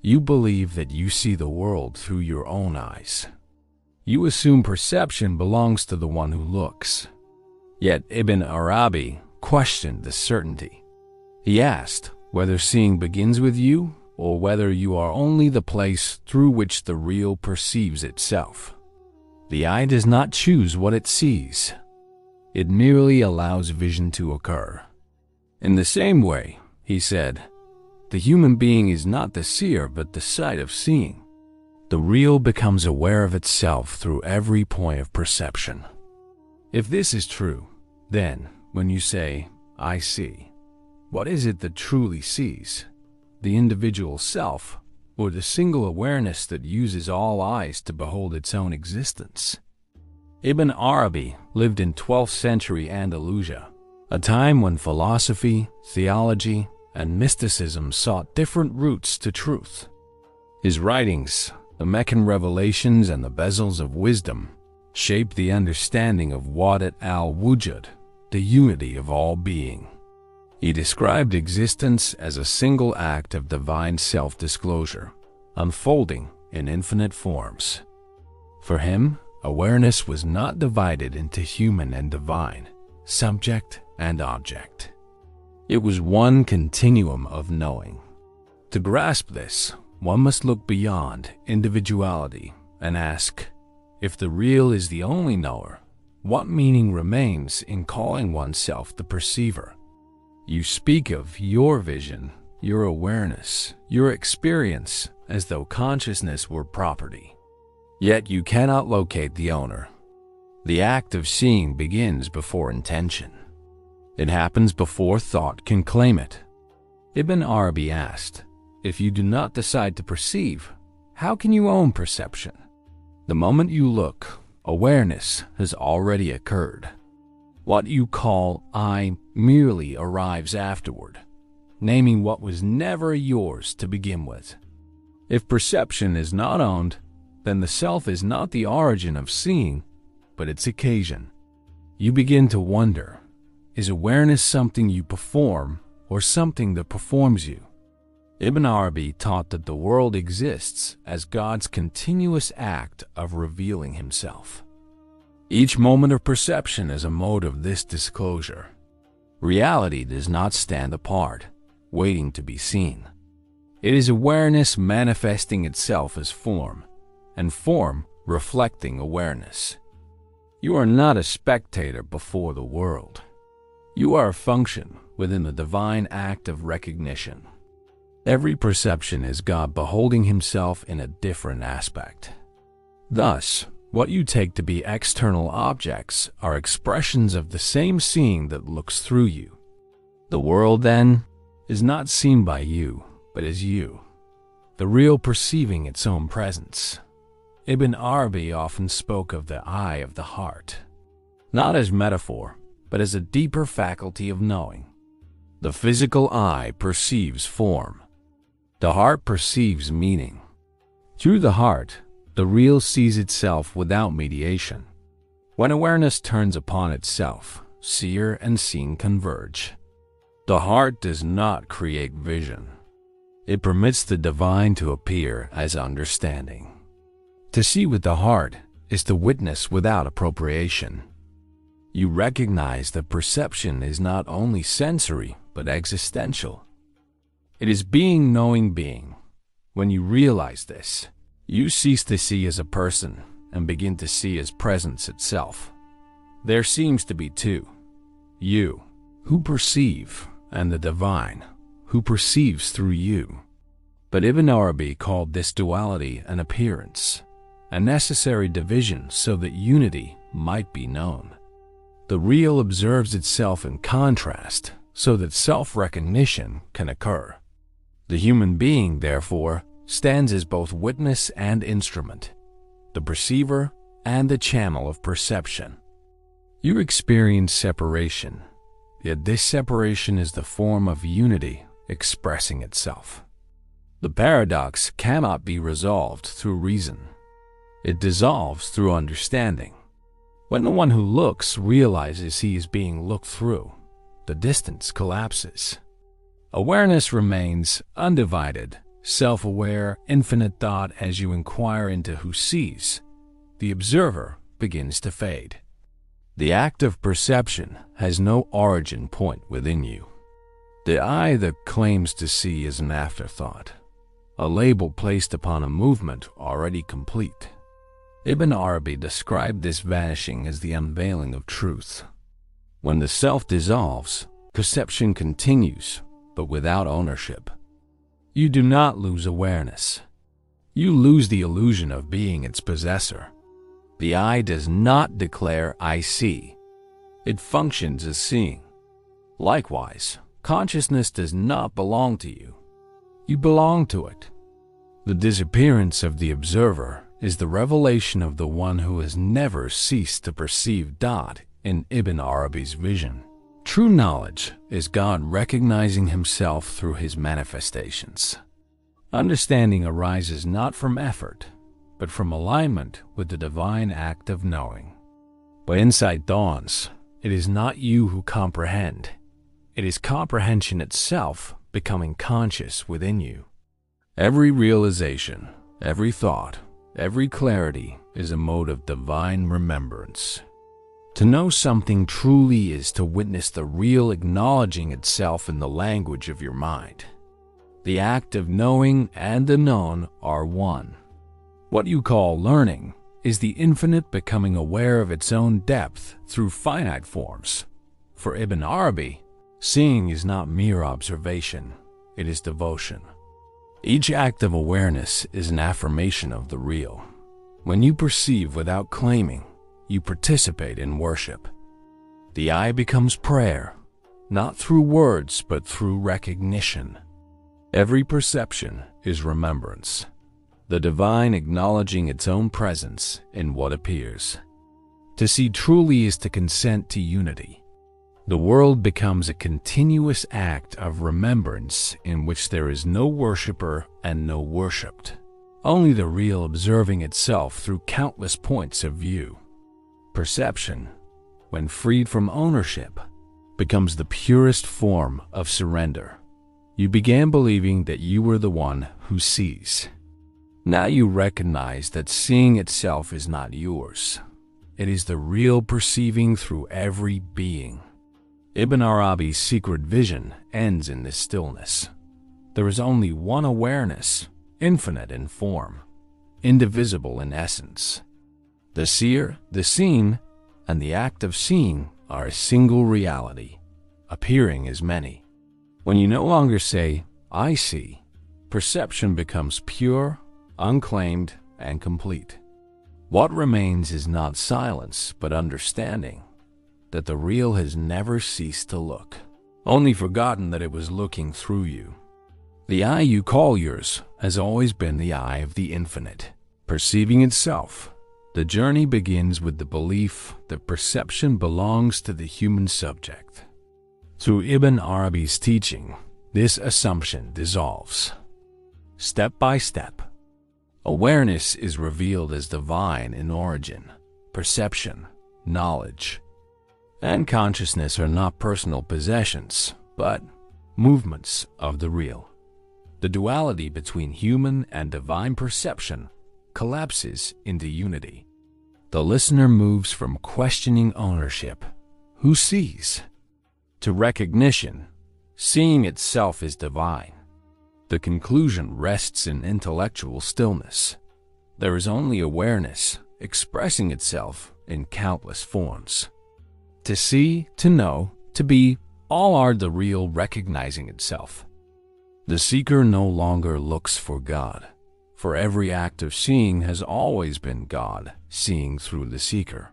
You believe that you see the world through your own eyes. You assume perception belongs to the one who looks. Yet Ibn Arabi questioned this certainty. He asked whether seeing begins with you or whether you are only the place through which the real perceives itself. The eye does not choose what it sees. It merely allows vision to occur. In the same way, he said, the human being is not the seer but the sight of seeing. The real becomes aware of itself through every point of perception. If this is true, then when you say, I see, what is it that truly sees? The individual self, or the single awareness that uses all eyes to behold its own existence? Ibn Arabi lived in 12th century Andalusia, a time when philosophy, theology, and mysticism sought different routes to truth. His writings, the Meccan revelations and the bezels of wisdom, shaped the understanding of Wadat al-Wujud, the unity of all being. He described existence as a single act of divine self-disclosure, unfolding in infinite forms. For him, awareness was not divided into human and divine, subject and object. It was one continuum of knowing. To grasp this, one must look beyond individuality and ask, if the real is the only knower, what meaning remains in calling oneself the perceiver? You speak of your vision, your awareness, your experience as though consciousness were property. Yet you cannot locate the owner. The act of seeing begins before intention. It happens before thought can claim it. Ibn Arabi asked, if you do not decide to perceive, how can you own perception? The moment you look, awareness has already occurred. What you call I merely arrives afterward, naming what was never yours to begin with. If perception is not owned, then the self is not the origin of seeing, but its occasion. You begin to wonder, is awareness something you perform or something that performs you? Ibn Arabi taught that the world exists as God's continuous act of revealing himself. Each moment of perception is a mode of this disclosure. Reality does not stand apart, waiting to be seen. It is awareness manifesting itself as form, and form reflecting awareness. You are not a spectator before the world. You are a function within the divine act of recognition. Every perception is God beholding himself in a different aspect. Thus, what you take to be external objects are expressions of the same seeing that looks through you. The world, then, is not seen by you, but is you, the real perceiving its own presence. Ibn Arabi often spoke of the eye of the heart, not as metaphor, but as a deeper faculty of knowing. The physical eye perceives form. The heart perceives meaning. Through the heart, the real sees itself without mediation. When awareness turns upon itself, seer and seen converge. The heart does not create vision. It permits the divine to appear as understanding. To see with the heart is to witness without appropriation. You recognize that perception is not only sensory, but existential. It is being knowing being. When you realize this, you cease to see as a person and begin to see as presence itself. There seems to be two: you, who perceive, and the divine, who perceives through you. But Ibn Arabi called this duality an appearance, a necessary division so that unity might be known. The real observes itself in contrast so that self-recognition can occur. The human being, therefore, stands as both witness and instrument, the perceiver and the channel of perception. You experience separation, yet this separation is the form of unity expressing itself. The paradox cannot be resolved through reason. It dissolves through understanding. When the one who looks realizes he is being looked through, the distance collapses. Awareness remains undivided self-aware, infinite thought. As you inquire into who sees, the observer begins to fade. The act of perception has no origin point within you. The eye that claims to see is an afterthought, a label placed upon a movement already complete. Ibn Arabi described this vanishing as the unveiling of truth. When the self dissolves, perception continues, but without ownership. You do not lose awareness. You lose the illusion of being its possessor. The eye does not declare "I see." It functions as seeing. Likewise, consciousness does not belong to you. You belong to it. The disappearance of the observer is the revelation of the one who has never ceased to perceive dot in Ibn Arabi's vision. True knowledge is God recognizing himself through his manifestations. Understanding arises not from effort, but from alignment with the divine act of knowing. When insight dawns, it is not you who comprehend. It is comprehension itself becoming conscious within you. Every realization, every thought, every clarity is a mode of divine remembrance. To know something truly is to witness the real acknowledging itself in the language of your mind. The act of knowing and the known are one. What you call learning is the infinite becoming aware of its own depth through finite forms. For Ibn Arabi, seeing is not mere observation, it is devotion. Each act of awareness is an affirmation of the real. When you perceive without claiming, you participate in worship. The eye becomes prayer, not through words but through recognition. Every perception is remembrance, the divine acknowledging its own presence in what appears. To see truly is to consent to unity. The world becomes a continuous act of remembrance in which there is no worshipper and no worshipped, only the real observing itself through countless points of view. Perception, when freed from ownership, becomes the purest form of surrender. You began believing that you were the one who sees. Now you recognize that seeing itself is not yours. It is the real perceiving through every being. Ibn Arabi's secret vision ends in this stillness. There is only one awareness, infinite in form, indivisible in essence. The seer, the seen, and the act of seeing are a single reality, appearing as many. When you no longer say, "I see," perception becomes pure, unclaimed, and complete. What remains is not silence, but understanding that the real has never ceased to look, only forgotten that it was looking through you. The eye you call yours has always been the eye of the infinite, perceiving itself. The journey begins with the belief that perception belongs to the human subject. Through Ibn Arabi's teaching, this assumption dissolves. Step by step, awareness is revealed as divine in origin. Perception, knowledge, and consciousness are not personal possessions, but movements of the real. The duality between human and divine perception collapses into unity. The listener moves from questioning ownership, who sees, to recognition, seeing itself is divine. The conclusion rests in intellectual stillness. There is only awareness expressing itself in countless forms. To see, to know, to be, all are the real recognizing itself. The seeker no longer looks for God, for every act of seeing has always been God seeing through the seeker.